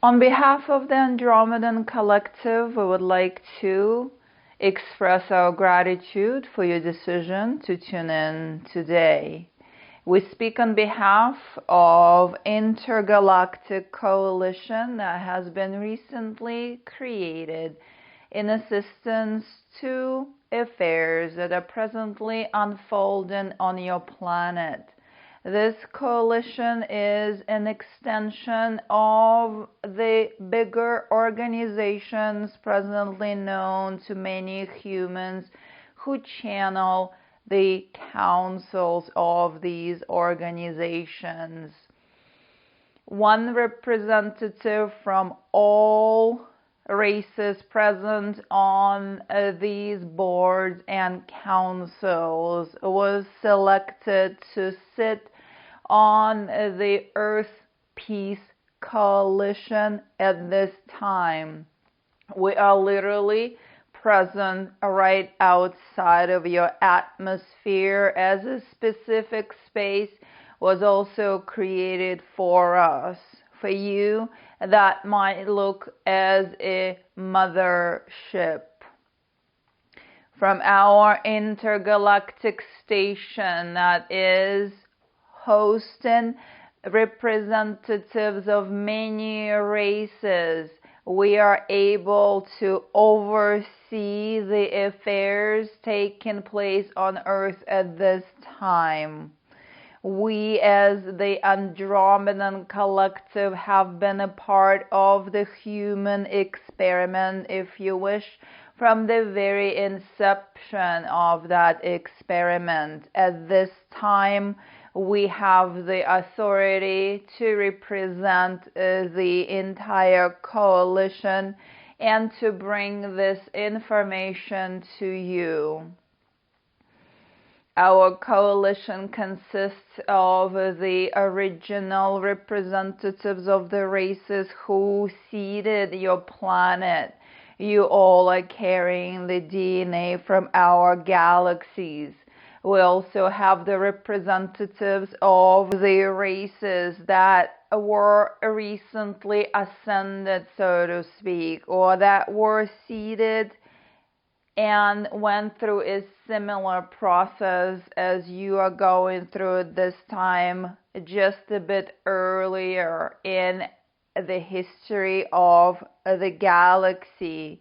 On behalf of the Andromedan Collective, we would like to express our gratitude for your decision to tune in today. We speak on behalf of Intergalactic Coalition that has been recently created in assistance to affairs that are presently unfolding on your planet. This coalition is an extension of the bigger organizations presently known to many humans who channel the councils of these organizations. One representative from all races present on these boards and councils was selected to sit on the Earth Peace Coalition at this time. We are literally present right outside of your atmosphere, as a specific space was also created for us. For you, that might look as a mothership. From our intergalactic station that is hosting representatives of many races, we are able to oversee the affairs taking place on Earth at this time. We, as the Andromedan Collective, have been a part of the human experiment, if you wish, from the very inception of that experiment. At this time, we have the authority to represent the entire coalition and to bring this information to you. Our coalition consists of the original representatives of the races who seeded your planet. You all are carrying the DNA from our galaxies. We also have the representatives of the races that were recently ascended, so to speak, or that were seeded and went through a similar process as you are going through this time, just a bit earlier in the history of the galaxy.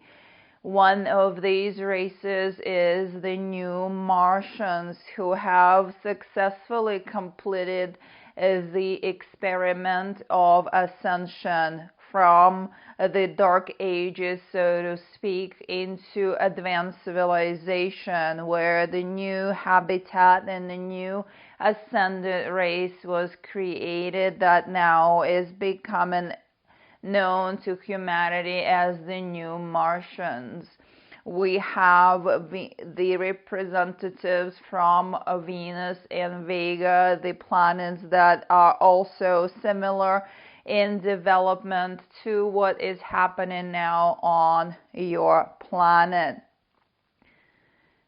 One of these races is the new Martians, who have successfully completed the experiment of ascension from the dark ages, so to speak, into advanced civilization, where the new habitat and the new ascended race was created that now is becoming known to humanity as the new Martians. We have the representatives from Venus and Vega, the planets that are also similar in development to what is happening now on your planet.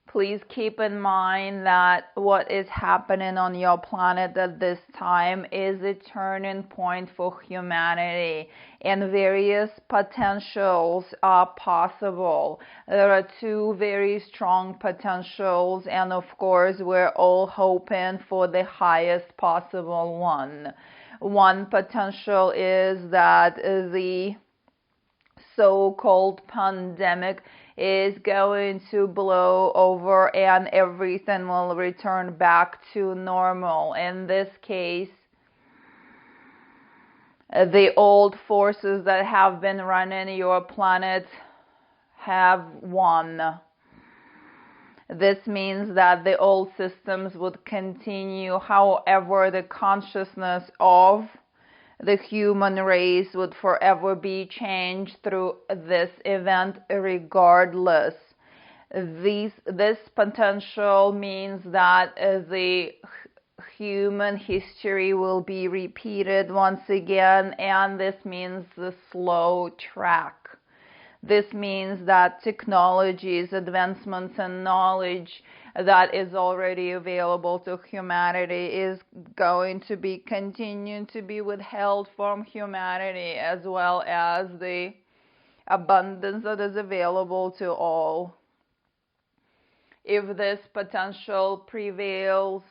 Please keep in mind that what is happening on your planet at this time is a turning point for humanity, and various potentials are possible. There are two very strong potentials, and of course we're all hoping for the highest possible one. One potential is that the so-called pandemic is going to blow over and everything will return back to normal. In this case, the old forces that have been running your planet have won. This means that the old systems would continue. However, the consciousness of the human race would forever be changed through this event regardless. This potential means that the human history will be repeated once again, and this means the slow track. This means that technologies, advancements, and knowledge that is already available to humanity is going to be continued to be withheld from humanity, as well as the abundance that is available to all. If this potential prevails,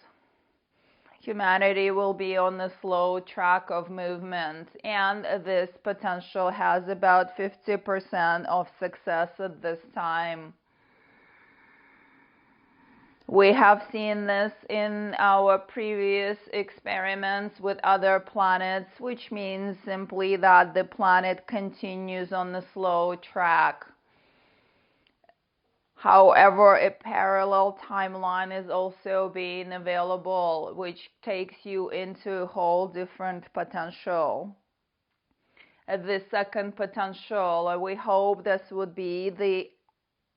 humanity will be on a slow track of movement, and this potential has about 50% of success at this time. We have seen this in our previous experiments with other planets, which means simply that the planet continues on the slow track. However, a parallel timeline is also being available, which takes you into a whole different potential. The second potential, we hope this would be the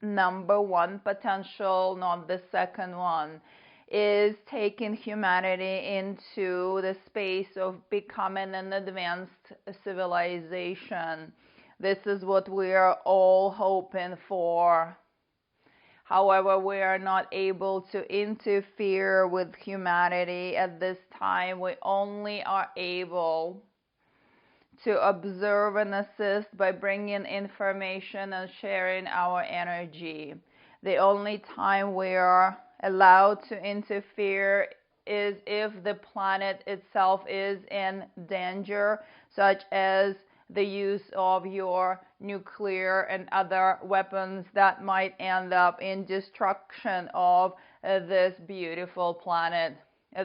number one potential, not the second one, is taking humanity into the space of becoming an advanced civilization. This is what we are all hoping for. However, we are not able to interfere with humanity at this time. We only are able to observe and assist by bringing information and sharing our energy. The only time we are allowed to interfere is if the planet itself is in danger, such as the use of your nuclear and other weapons that might end up in destruction of this beautiful planet.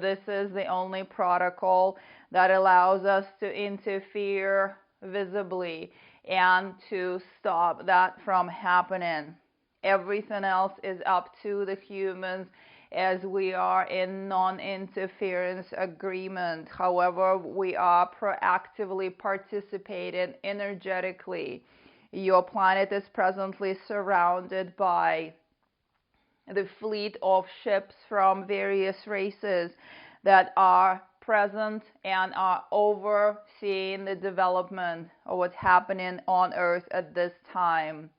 This is the only protocol that allows us to interfere visibly and to stop that from happening. Everything else is up to the humans, as we are in non-interference agreement. However, we are proactively participating energetically. Your planet is presently surrounded by the fleet of ships from various races that are present and are overseeing the development of what's happening on Earth at this time.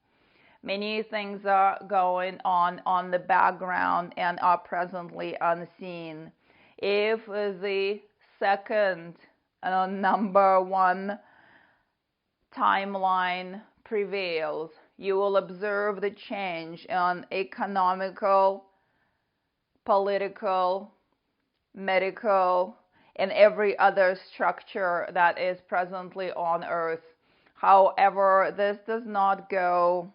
Many things are going on the background and are presently unseen. If the second number one timeline prevails, you will observe the change in economical, political, medical, and every other structure that is presently on Earth. However, this does not go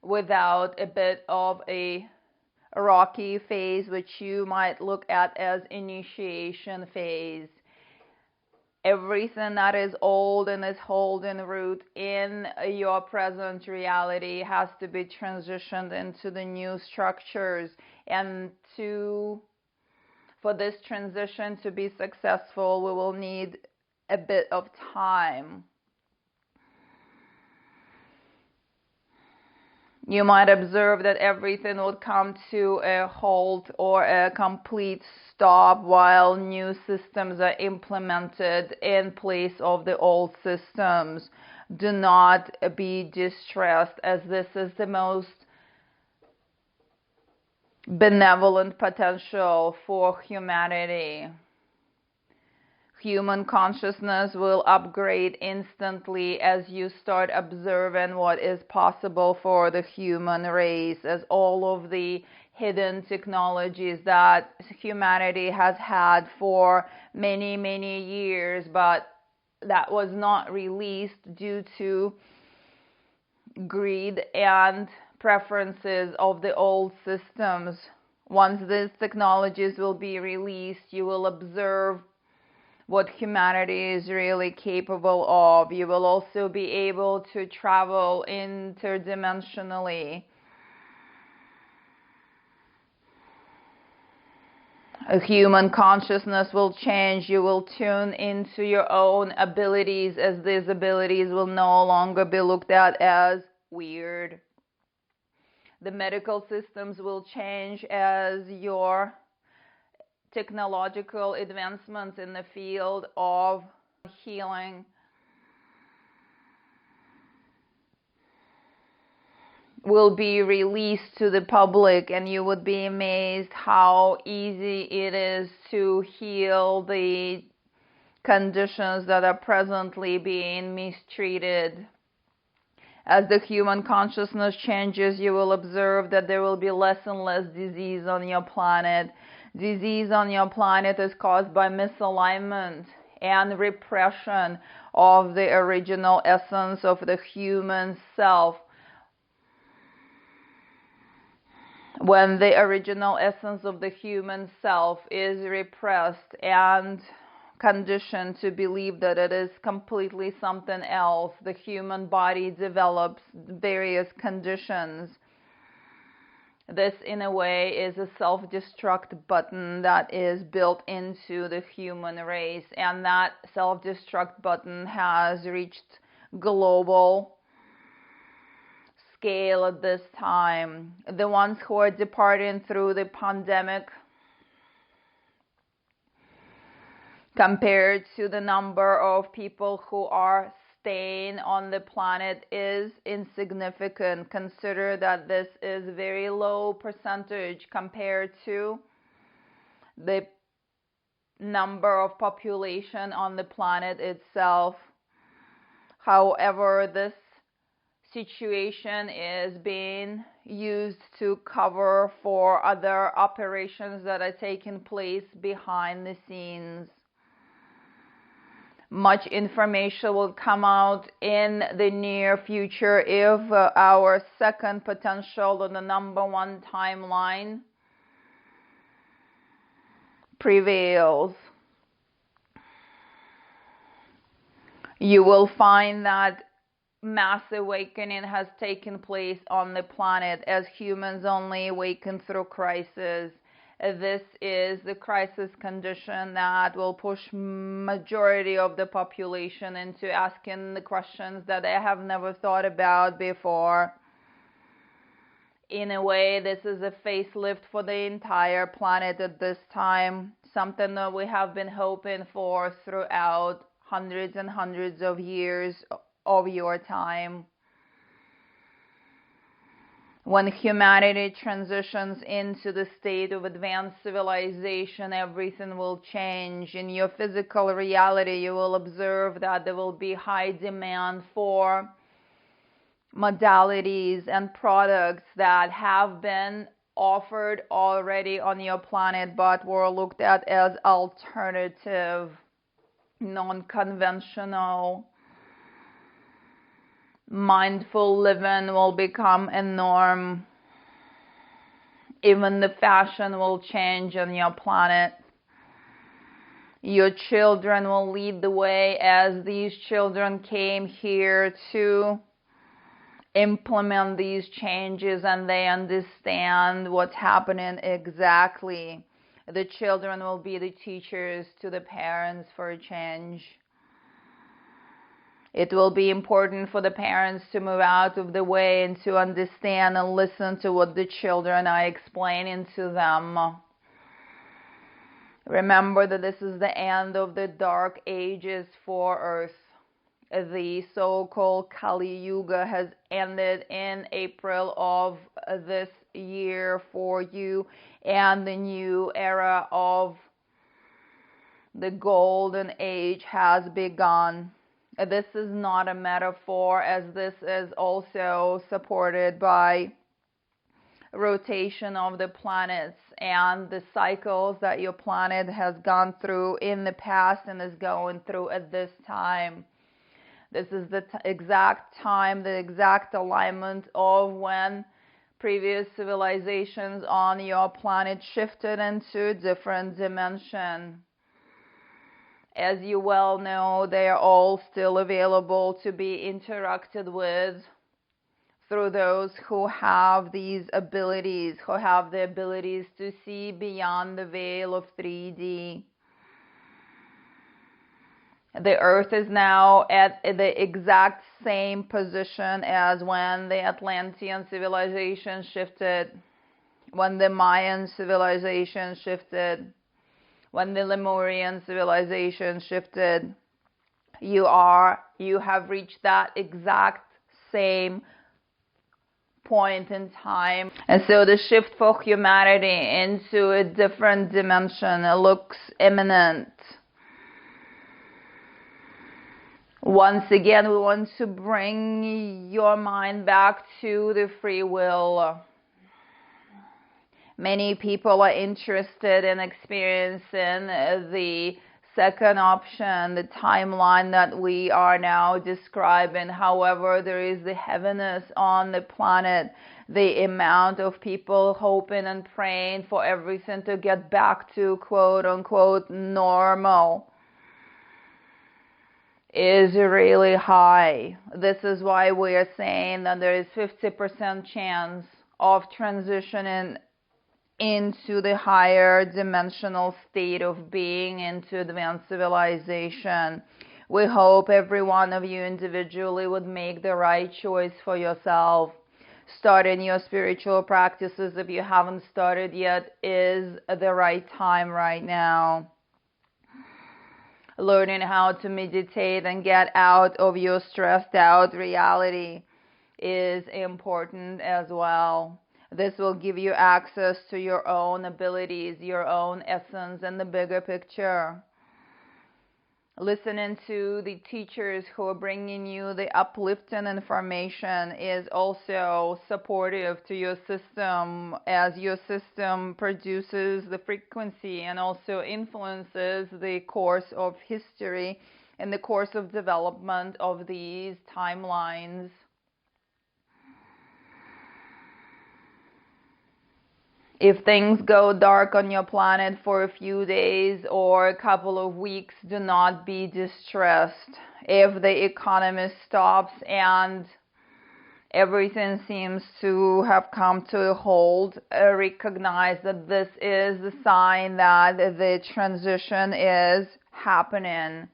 without a bit of a rocky phase, which you might look at as initiation phase. Everything that is old and is holding root in your present reality has to be transitioned into the new structures, and for this transition to be successful, we will need a bit of time. You might observe that everything would come to a halt or a complete stop while new systems are implemented in place of the old systems. Do not be distressed, as this is the most benevolent potential for humanity. Human consciousness will upgrade instantly as you start observing what is possible for the human race, as all of the hidden technologies that humanity has had for many, many years, but that was not released due to greed and preferences of the old systems. Once these technologies will be released, you will observe what humanity is really capable of. You will also be able to travel interdimensionally. A human consciousness will change. You will tune into your own abilities, as these abilities will no longer be looked at as weird. The medical systems will change as your technological advancements in the field of healing will be released to the public, and you would be amazed how easy it is to heal the conditions that are presently being mistreated. As the human consciousness changes, you will observe that there will be less and less disease on your planet. Disease on your planet is caused by misalignment and repression of the original essence of the human self. When the original essence of the human self is repressed and conditioned to believe that it is completely something else, the human body develops various conditions. This, in a way, is a self-destruct button that is built into the human race, and that self-destruct button has reached global scale at this time. The ones who are departing through the pandemic, compared to the number of people who are staying on the planet, is insignificant. Consider that this is very low percentage compared to the number of population on the planet itself. However, this situation is being used to cover for other operations that are taking place behind the scenes. Much information will come out in the near future if our second potential on the number one timeline prevails. You will find that mass awakening has taken place on the planet as humans only awaken through crisis. This is the crisis condition that will push majority of the population into asking the questions that they have never thought about before. In a way, this is a facelift for the entire planet at this time, something that we have been hoping for throughout hundreds and hundreds of years of your time. When humanity transitions into the state of advanced civilization, everything will change. In your physical reality, you will observe that there will be high demand for modalities and products that have been offered already on your planet but were looked at as alternative, non-conventional. Mindful living will become a norm. Even the fashion will change on your planet. Your children will lead the way, as these children came here to implement these changes and they understand what's happening exactly. The children will be the teachers to the parents for a change. It will be important for the parents to move out of the way and to understand and listen to what the children are explaining to them. Remember that this is the end of the dark ages for Earth. The so-called Kali Yuga has ended in April of this year for you, and the new era of the golden age has begun. This is not a metaphor, as this is also supported by rotation of the planets and the cycles that your planet has gone through in the past and is going through at this time. This is the exact time, the exact alignment of when previous civilizations on your planet shifted into a different dimension. As you well know, they are all still available to be interacted with through those who have these abilities, who have the abilities to see beyond the veil of 3D. The Earth is now at the exact same position as when the Atlantean civilization shifted, when the Mayan civilization shifted, when the Lemurian civilization shifted. You have reached that exact same point in time. And so the shift for humanity into a different dimension looks imminent. Once again, we want to bring your mind back to the free will. Many people are interested in experiencing the second option, the timeline that we are now describing. However, there is the heaviness on the planet, the amount of people hoping and praying for everything to get back to quote unquote normal is really high. This is why we are saying that there is 50% chance of transitioning into the higher dimensional state of being, into advanced civilization. We hope every one of you individually would make the right choice for yourself. Starting your spiritual practices, if you haven't started yet, is the right time right now. Learning how to meditate and get out of your stressed out reality is important as well. This will give you access to your own abilities, your own essence, and the bigger picture. Listening to the teachers who are bringing you the uplifting information is also supportive to your system, as your system produces the frequency and also influences the course of history and the course of development of these timelines. If things go dark on your planet for a few days or a couple of weeks, do not be distressed. If the economy stops and everything seems to have come to a halt, recognize that this is the sign that the transition is happening.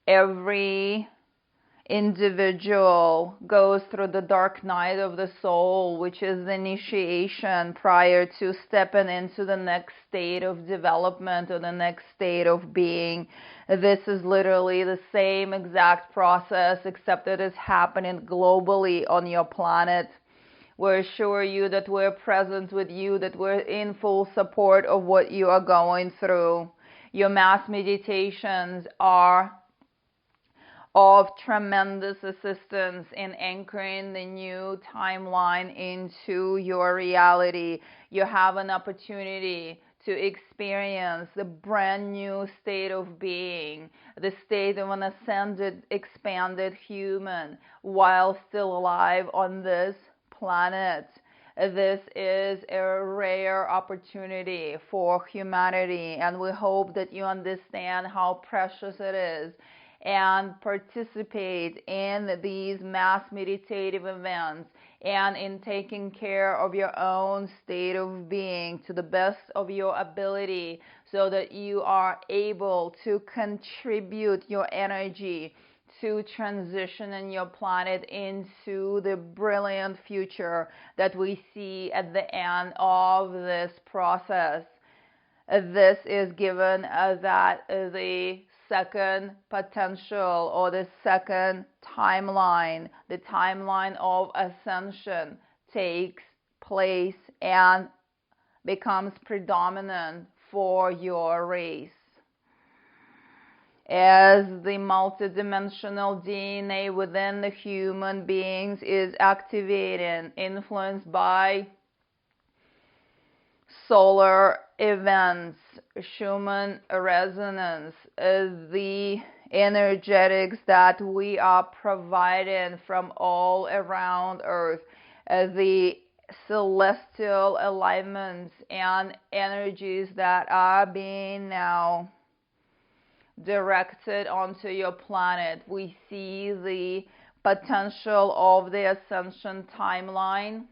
Every individual goes through the dark night of the soul, which is the initiation prior to stepping into the next state of development or the next state of being. This is literally the same exact process, except that it's happening globally on your planet. We assure you that we're present with you, that we're in full support of what you are going through. Your mass meditations are of tremendous assistance in anchoring the new timeline into your reality. You have an opportunity to experience the brand new state of being, the state of an ascended, expanded human while still alive on this planet. This is a rare opportunity for humanity, and we hope that you understand how precious it is and participate in these mass meditative events and in taking care of your own state of being to the best of your ability, so that you are able to contribute your energy to transitioning your planet into the brilliant future that we see at the end of this process. This is given that the second potential or the second timeline, the timeline of ascension, takes place and becomes predominant for your race. As the multidimensional DNA within the human beings is activated, influenced by solar events, Schumann resonance, the energetics that we are providing from all around Earth, the celestial alignments and energies that are being now directed onto your planet. We see the potential of the ascension timeline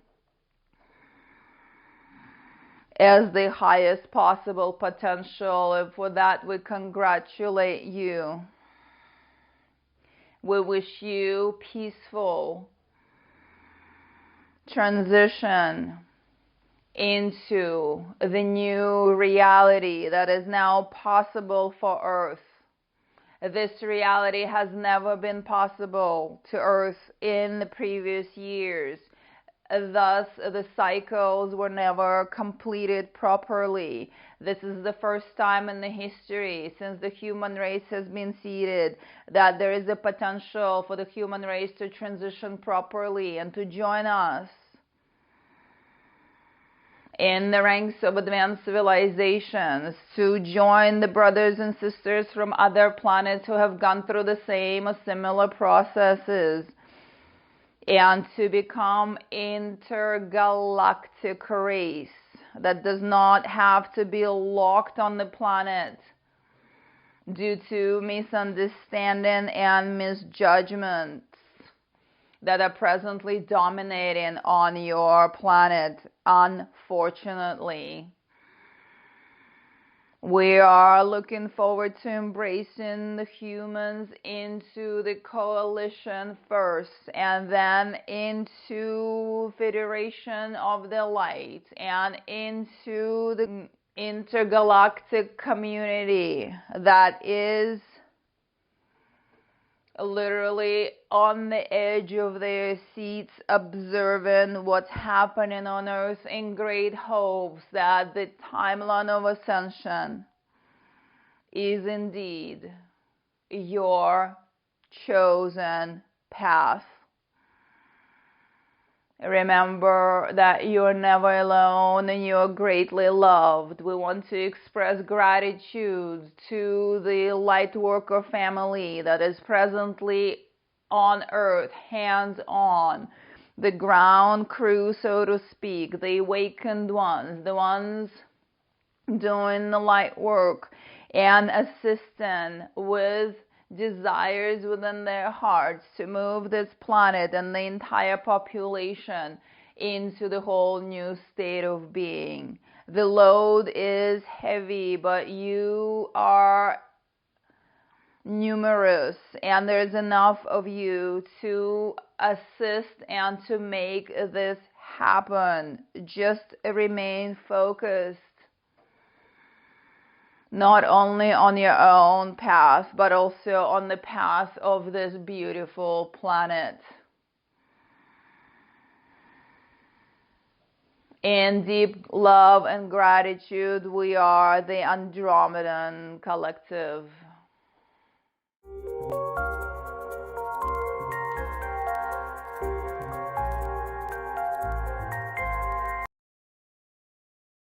as the highest possible potential, and for that we congratulate you. We wish you peaceful transition into the new reality that is now possible for Earth. This reality has never been possible to Earth in the previous years. thus the cycles were never completed properly. This is the first time in the history since the human race has been seeded that there is a potential for the human race to transition properly and to join us in the ranks of advanced civilizations, to join the brothers and sisters from other planets who have gone through the same or similar processes, and to become intergalactic race that does not have to be locked on the planet due to misunderstanding and misjudgments that are presently dominating on your planet, unfortunately. We are looking forward to embracing the humans into the coalition first, and then into Federation of the Light, and into the intergalactic community that is literally on the edge of their seats, observing what's happening on Earth in great hopes that the timeline of ascension is indeed your chosen path. Remember that you're never alone and you're greatly loved. We want to express gratitude to the Lightworker family that is presently on Earth, hands-on, the ground crew, so to speak, the awakened ones, the ones doing the light work and assisting with desires within their hearts to move this planet and the entire population into the whole new state of being. The load is heavy, but you are numerous, and there's enough of you to assist and to make this happen. Just remain focused, not only on your own path, but also on the path of this beautiful planet. In deep love and gratitude, we are the Andromedan Collective.